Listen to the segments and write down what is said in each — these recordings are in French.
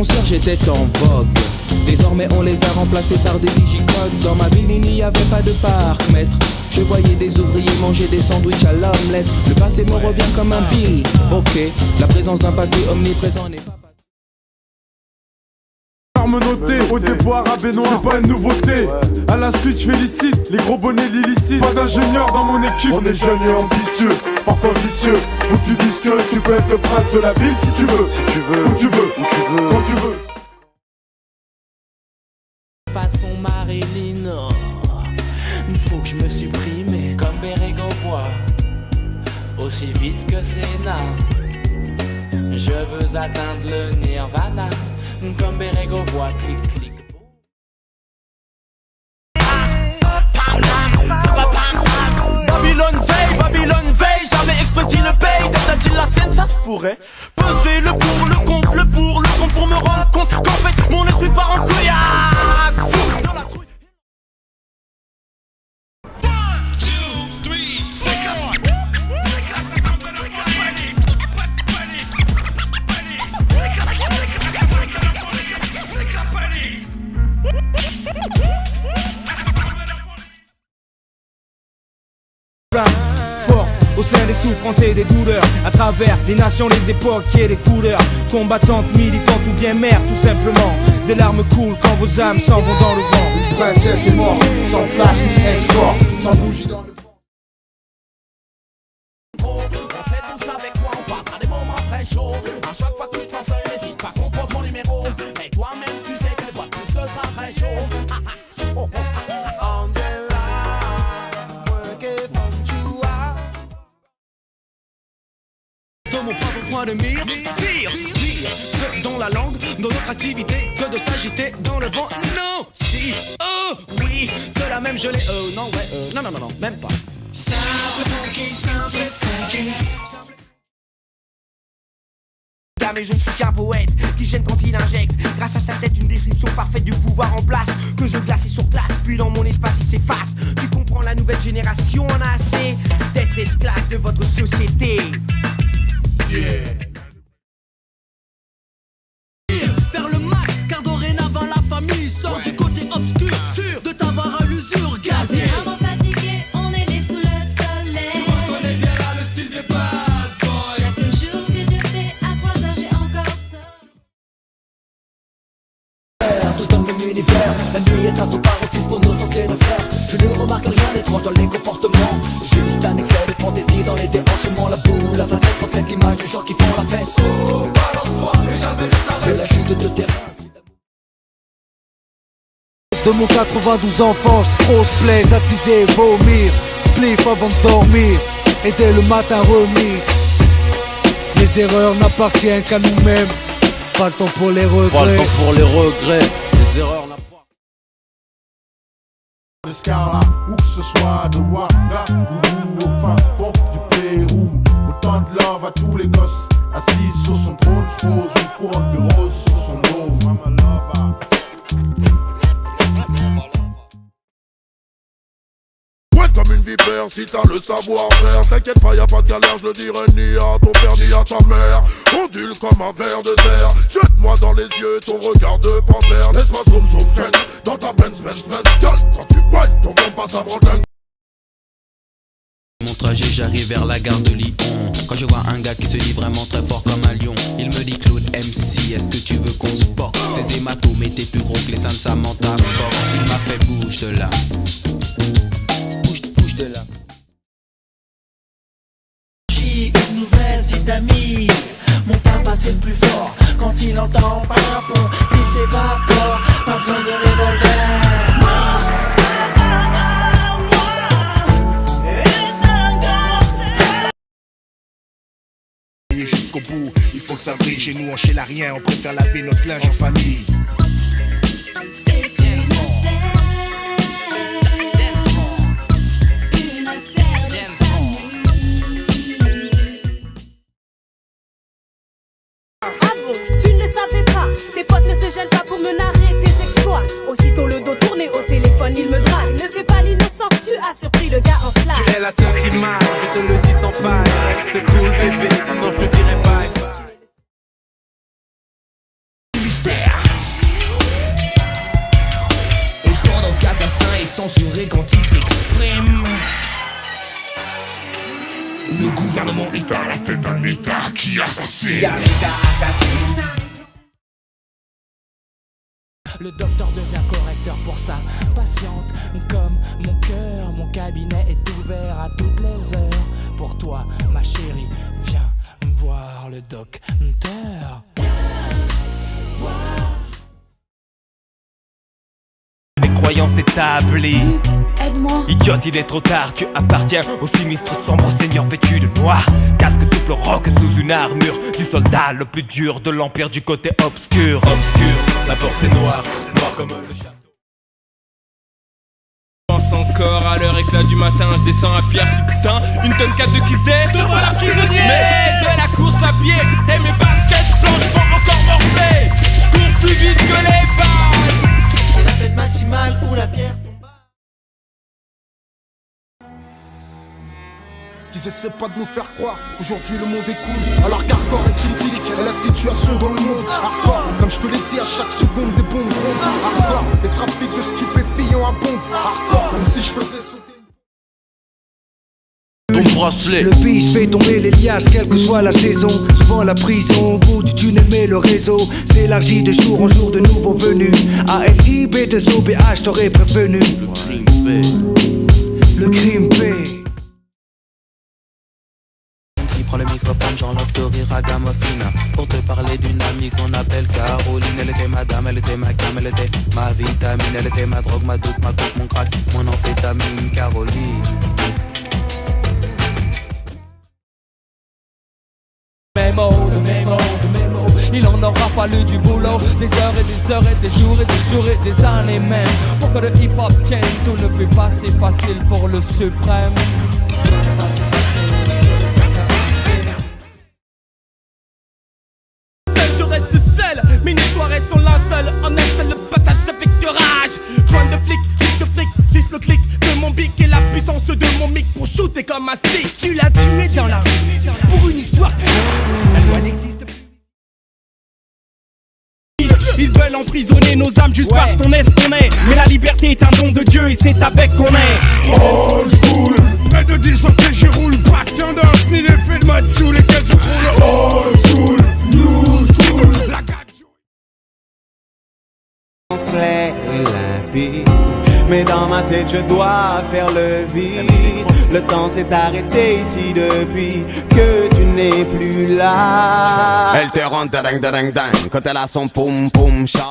concierge était en vogue. Désormais on les a remplacés par des digicodes. Dans ma ville il n'y avait pas de parc-mètre. Je voyais des ouvriers manger des sandwichs à l'omelette. Le passé me revient comme un bill. Ok, la présence d'un passé omniprésent n'est pas... Arme notée, au déboire à Benoît, c'est pas une nouveauté. À la suite, je félicite les gros bonnets l'illicite. Pas d'ingénieur dans mon équipe. On est jeunes et ambitieux, parfois vicieux. Où tu dis que tu peux être le prince de la ville si tu veux. Si tu veux, où tu veux, où tu veux, quand tu veux. Façon Marilyn, il faut que je me supprime comme Bérégovoy, aussi vite que Sénat. Je veux atteindre le nirvana comme Bérégovoy, clic clic. Babylone veille, jamais exploité le paye. T'as dit la scène, ça se pourrait. Peser le pour, le contre pour me rendre compte qu'en fait mon esprit part en couillac. Fou dans la trouille. Fort au sein des souffrances et des douleurs, à travers les nations, les époques et les couleurs. Combattantes, militantes ou bien mères, tout simplement. Des larmes coulent quand vos âmes s'en vont dans le vent. Une princesse est morte, sans flash ni escorte, sans bougie dans le vent. On sait tous avec quoi on passera des moments très chauds. À chaque fois que tu te sens seul, n'hésite pas, compose mon numéro. Et toi-même tu sais qu'une fois de plus ce sera très chaud. Dans mon propre point de mire, pire, ce dans la langue, dans notre activité, que de s'agiter dans le vent. Non, si, oh, oui, de la même gelée, non, ouais, non, même pas. Simple funky, simple funky. Mais je ne suis qu'un poète qui gêne quand il injecte. Grâce à sa tête, une description parfaite du pouvoir en place. Que je glace sur place, puis dans mon espace il s'efface. Tu comprends, la nouvelle génération en a assez d'être esclave de votre société. Yeah. Faire le max, car dorénavant la famille sort du côté obscur. Sûr de t'avoir à l'usure gazier. Vraiment fatigué, on est né sous le soleil. Tu reconnais bien là le style des bad boys. Chaque jour que je fais à 3 heures, j'ai encore ça. Tous dans le même univers, la nuit est un son paroxysme pour nos anciens frères. Je ne remarque rien d'étrange dans les comportements. Juste un excès de fantaisie dans les déhanchements. La boule, la facette reflète l'image des gens qui font la fête. Oh, balance-toi et jamais ne t'arrête. De la chute de terrain. De mon 92 enfance, grosse plaie, attiser, vomir. Spliff avant de dormir, et dès le matin remise. Les erreurs n'appartiennent qu'à nous-mêmes. Pas le temps pour les regrets. Pas le temps pour les regrets. Les erreurs n'appartiennent. De Scala, où que ce soit de Ouagadougou au fin fond du Pérou. Autant de love à tous les gosses. Assise sur son trône, je pose une couronne de roses sur son dos. Mama love. Comme une vipère, si t'as le savoir-faire, t'inquiète pas, y'a pas de galère, je le dirai ni à ton père ni à ta mère. Ondule comme un ver de terre, jette-moi dans les yeux ton regard de panthère. Laisse-moi zoom zoom fen, dans ta Benz. Gueule, quand tu whines, ton bon passe à Bretagne. Mon trajet, j'arrive vers la gare de Lyon. Quand je vois un gars qui se dit vraiment très fort comme un lion, il me dit Claude MC, est-ce que tu veux qu'on se boxe? Ces hématomes étaient plus gros que les seins de Samantha Fox. Il m'a fait bouge de là. Bouge de là. J'ai une nouvelle petite amie. Mon papa c'est le plus fort. Quand il entend papon, il s'évapore. Pas besoin de revolver. Jusqu'au bout, il faut que ça brille chez nous, on chez la rien, on préfère laver notre linge en famille. Tu ne le savais pas, tes potes ne se gênent pas pour me narrer tes exploits. Aussitôt le dos tourné au téléphone, il me drague. Ne fais pas l'innocent, tu as surpris le gars en flash. Tu es la seule qui marche, je te le dis sans faille. Reste cool bébé, sinon je te dirai bye. gouvernement, l'État, la tête d'un État qui assassine. Le docteur devient correcteur pour sa patiente. Comme mon cœur, mon cabinet est ouvert à toutes les heures. Pour toi, ma chérie, viens voir le docteur. Des croyances établies. Aide-moi. Idiote, il est trop tard, tu appartiens au sinistre sombre seigneur vêtu de noir. Casque souffle roc sous une armure du soldat le plus dur de l'empire du côté obscur. Obscur, la force est noire, noire comme le château. Je pense encore à l'heure éclat du matin, je descends à pierre du putain. Une tonne 4 de kiss day, te voilà prisonnier. Mais de la course à pied, et mes baskets blanches vont encore morfler. Cours plus vite que les balles. C'est la peine maximale ou la pierre. Qu'ils essaient pas de nous faire croire qu'aujourd'hui le monde est cool. Alors qu'hardcore est critique et la situation dans le monde. Hardcore, comme je te l'ai dit à chaque seconde des bombes rondes. Hardcore, les trafics de stupéfiants abondent. Hardcore, comme si je faisais sauter ton bracelet. Le bis fait tomber les liasses, quelle que soit la saison. Souvent la prison, au bout du tunnel, mais le réseau s'élargit de jour en jour de nouveaux venus. ALIB2OBH, t'aurais prévenu. Le crime paie. Prends le microphone, j'enlève de rire à Gamophine pour te parler d'une amie qu'on appelle Caroline. Elle était ma dame, elle était ma cam, elle était ma vitamine. Elle était ma drogue, ma doute, ma coke, mon crack, mon amphétamine, Caroline. Mémo, il en aura fallu du boulot. Des heures et des heures et des jours et des jours et des années même. Pour que le hip-hop tienne, tout ne fait pas si facile pour le suprême. Je reste seul, mes histoires sont linceul. En un seul passage avec du rage. Point de flic, juste le clic de mon bic et la puissance de mon mic pour shooter comme un stick. Tu l'as tué dans la rue pour une histoire de la loi n'existe plus. Ils veulent emprisonner nos âmes juste parce qu'on est ce qu'on est. Mais la liberté est un don de Dieu et c'est avec qu'on est. Old school, près de 10 ans que j'y roule. Pas de tendance ni l'effet de mode sous lesquels je roule. Old school, new school. La clair et limpide, mais dans ma tête je dois faire le vide. Le temps s'est arrêté ici depuis que tu n'es plus là. Elle te rend ding quand elle a son poum poum chat.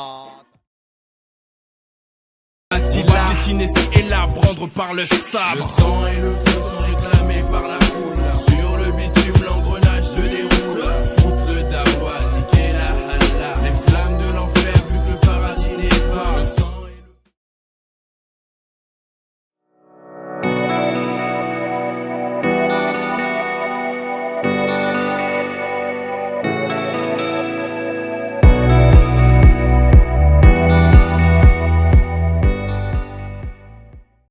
On va piétiner ci et là, prendre par le sabre. Le sang et le feu sont réclamés par la foule.